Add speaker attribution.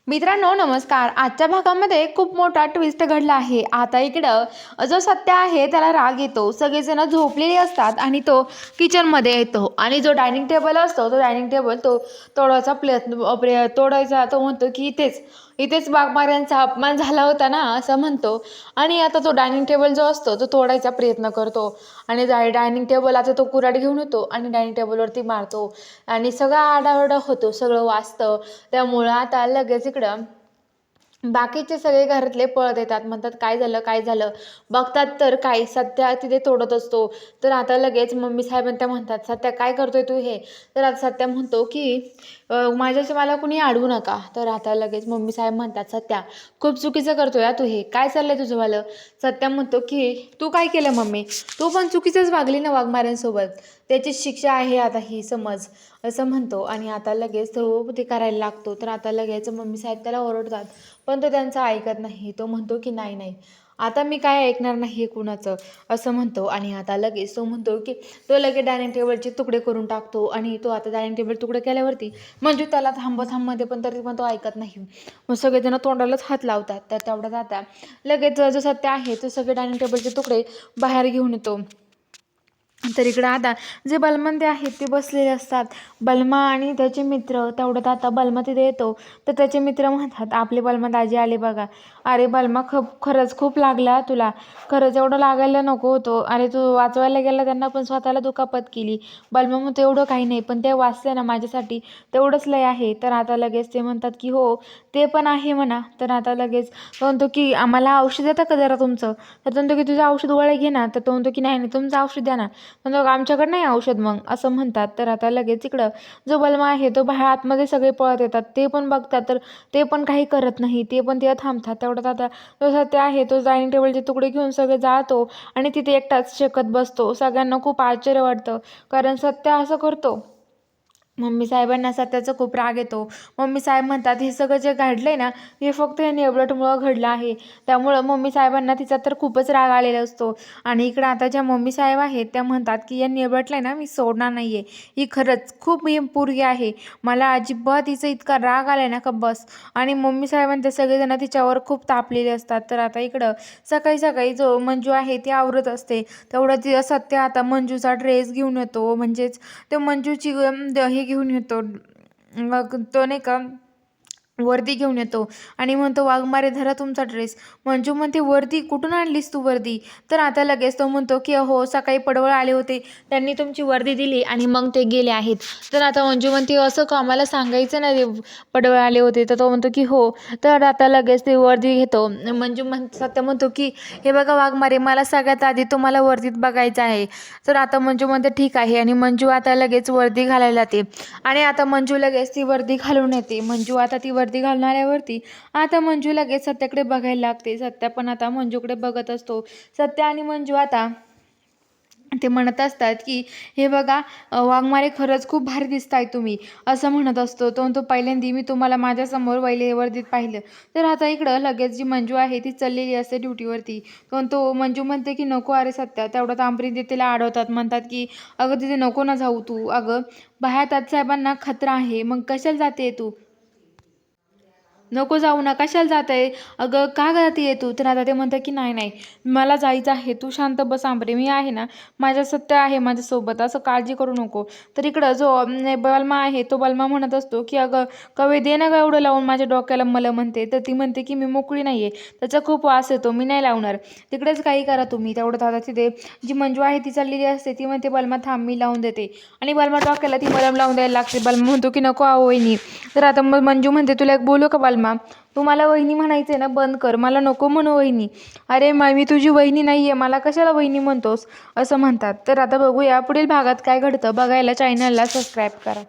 Speaker 1: मित्रांनो नमस्कार. आजच्या भागामध्ये खूप मोठा ट्विस्ट घडला आहे. आता इकडं जो सत्य आहे त्याला राग येतो. सगळेजण झोपलेले असतात आणि तो किचनमध्ये येतो आणि जो डायनिंग टेबल असतो तो डायनिंग टेबल तो तोडायचा तोडायचा तो म्हणतो की इथेच इथेच वाघमाऱ्यांचा अपमान झाला होता ना असं म्हणतो. आणि आता तो डायनिंग टेबल जो असतो तो तोडायचा प्रयत्न करतो आणि डायनिंग टेबल आता तो कुऱ्हाड घेऊन येतो आणि डायनिंग टेबलवरती मारतो आणि सगळा आरडाओरडा होतो, सगळं वाजतं. त्यामुळं आता लगेच इकडं बाकीचे सगळे घरातले पळत येतात, म्हणतात काय झालं काय झालं. बघतात तर काय सत्या तिथे तोडत असतो. तर आता लगेच मम्मी साहेब त्या म्हणतात सत्या काय करतोय तू हे. तर आता सत्या म्हणतो की माझ्याशी मला कुणी अडवू नका. तर आता लगेच मम्मी साहेब म्हणतात सत्या खूप चुकीचं करतोय तू, हे काय चाललंय तुझंवालं. सत्या म्हणतो की तू काय केलं मम्मी, तू पण चुकीचंच वागली ना वाघमाऱ्यांसोबत, त्याची शिक्षा आहे आता ही समज असं म्हणतो. आणि आता लगेच तो ते करायला लागतो. तर आता लगेच मम्मी साहेब त्याला ओरडतात पण तो त्यांचं ऐकत नाही. तो म्हणतो की नाही नाही आता मी काय ऐकणार नाही कुणाचं असं म्हणतो. आणि आता लगेच तो म्हणतो की तो लगेच डायनिंग टेबलचे तुकडे करून टाकतो. आणि तो आता डायनिंग टेबल तुकडे केल्यावरती म्हणजे त्याला थांबमध्ये पण तरी पण तो ऐकत नाही. मग सगळेजण तोंडालाच हात लावतात. तर तेवढ्यात आता लगेच जो सत्य आहे तो सगळे डायनिंग टेबलचे तुकडे बाहेर घेऊन येतो. तर इकडं आता जे बलमंदे आहेत ते बसलेले असतात, बलमा आणि त्याचे मित्र. तेवढ्यात आता बलमा तिथे येतो. तर त्याचे मित्र म्हणतात आपले बलमा दाजी आले बघा. अरे बलमा खरंच खूप लागला तुला, खरंच एवढं लागायला नको होतं. अरे तू वाचवायला गेला त्यांना पण स्वतःला दुखापत केली. बलमा म्हणतो एवढं काही नाही पण ते वाचले ना माझ्यासाठी तेवढंच लय आहे. तर आता लगेच ते म्हणतात की हो ते पण आहे म्हणा. तर आता लगेच तो म्हणतो की आम्हाला औषध देतं का जरा तुमचं. तर तो म्हणतो की तुझं औषध गोळ्या घे ना. तर तो म्हणतो की नाही नाही तुमचं औषध द्या ना. म्हणतो आमच्याकडे नाही औषध मग असं म्हणतात. तर आता लगेच इकडं जो बलमा आहे तो बाहेर आतमध्ये सगळे पळत येतात, ते पण बघतात. तर ते पण काही करत नाही, ते पण तिथे थांबतात. तेवढ्यात आता तो सत्य आहे तो डायनिंग टेबलचे तुकडे घेऊन सगळे जाळतो आणि तिथे एकटाच शेकत बसतो. सगळ्यांना खूप आश्चर्य वाटतं कारण सत्य असं करतो. मम्मी साहेबांना सत्याचा खूप राग येतो. मम्मी साहेब म्हणतात हे सगळं जे घडलंय ना हे फक्त या नेवलटमुळं घडलं आहे. त्यामुळं मम्मी साहेबांना तिचा तर खूपच राग आलेला असतो. आणि इकडं आता ज्या मम्मी साहेब आहेत त्या म्हणतात की या नेवलटला ना मी सोडणार नाहीये, ही खरंच खूप मी पोरगी आहे, मला अजिबात हिचा इतका राग आलाय ना का बस. आणि मम्मी साहेबांचे सगळेजण तिच्यावर खूप तापलेले असतात. तर आता इकडं सकाळी सकाळी जो मंजू आहे ती आवरत असते. तेवढं ती सत्य आता मंजूचा ड्रेस घेऊन येतो, म्हणजेच ते मंजूची हे घेऊन येतो. मग तो नाही का वर्दी घेऊन येतो आणि म्हणतो वाघमारे धरा तुमचा ड्रेस. मंजू म्हणते वर्दी कुठून आणलीस तू वर्दी. तर आता लगेच तो म्हणतो की हो सकाळी पडवळ आले होते, त्यांनी तुमची वर्दी दिली आणि मग ते गेले आहेत. तर आता मंजू म्हणते असं का, मला सांगायचं ना ते पडवळ आले होते. तर तो म्हणतो की हो. तर आता लगेच ते वर्दी घेतो. सत्य म्हणतो की हे बघा वाघमारे मला सगळ्यात आधी तुम्हाला वर्दीत बघायचं आहे. तर आता मंजू म्हणते ठीक आहे. आणि मंजू आता लगेच वर्दी घालायला जाते आणि आता मंजू लगेच ती वर्दी घालून येते. मंजू आता ती वर्दी घालून आल्यावरती आता मंजू लगेच सत्याकडे बघायला लागते. सत्या पण आता मंजूकडे बघत असतो. सत्या आणि मंजू आता ते म्हणत असतात की हे बघा वाघमारे खरंच खूप भारी दिसताय तुम्ही असं म्हणत असतो. तो पहिल्यांदा मी तुम्हाला माझ्यासमोर वर्दीत पाहिलं. तर आता इकडं लगेच जी मंजू आहे ती चाललेली असते ड्युटीवरती. तो मंजू म्हणते की नको अरे सत्या. तेवढ्यात आमरीन तिला अडवतात, म्हणतात की अगं तिथे नको ना जाऊ तू, अगं बाहेर तात्यासाहेबांना खतरा आहे, मग कशाला जाते तू, नको जाऊ ना कशाला जात आहे, अगं का जाते तू. तर आता ते म्हणतं की नाही नाही मला जायचं आहे, तू शांत बस आंबरे, मी आहे ना, माझ्या सत्य आहे माझ्यासोबत, असं काळजी करू नको. तर इकडं जो बलमा आहे तो बलमा म्हणत असतो की अगं कवे दे ना ग एवढं लावून माझ्या डोक्याला, मला म्हणते. तर ती म्हणते की मी मोकळी नाही आहे, त्याचा खूप वास येतो, मी नाही लावणार, तिकडेच काही करा तुम्ही. तेवढं आता तिथे जी मंजू आहे ती चाललेली असते, ती म्हणते बलमा थांब मी लावून देते. आणि बलमा डोक्याला ती मलम लावून द्यायला लागते. बलमा म्हणतो की नको आहो वहिनी. तर आता मग मंजू म्हणते तुला एक बोलू का बलमा, तू मला वहिनी म्हणायचे ना बंद कर, मला नको म्हणू वहिनी. अरे मी तुझी वहिनी नाहीये, मला कशाला वहिनी म्हणतोस असं म्हणतात. तर आता बघूया पुढील भागात काय घडतं. बघायला चॅनलला सबस्क्राईब करा.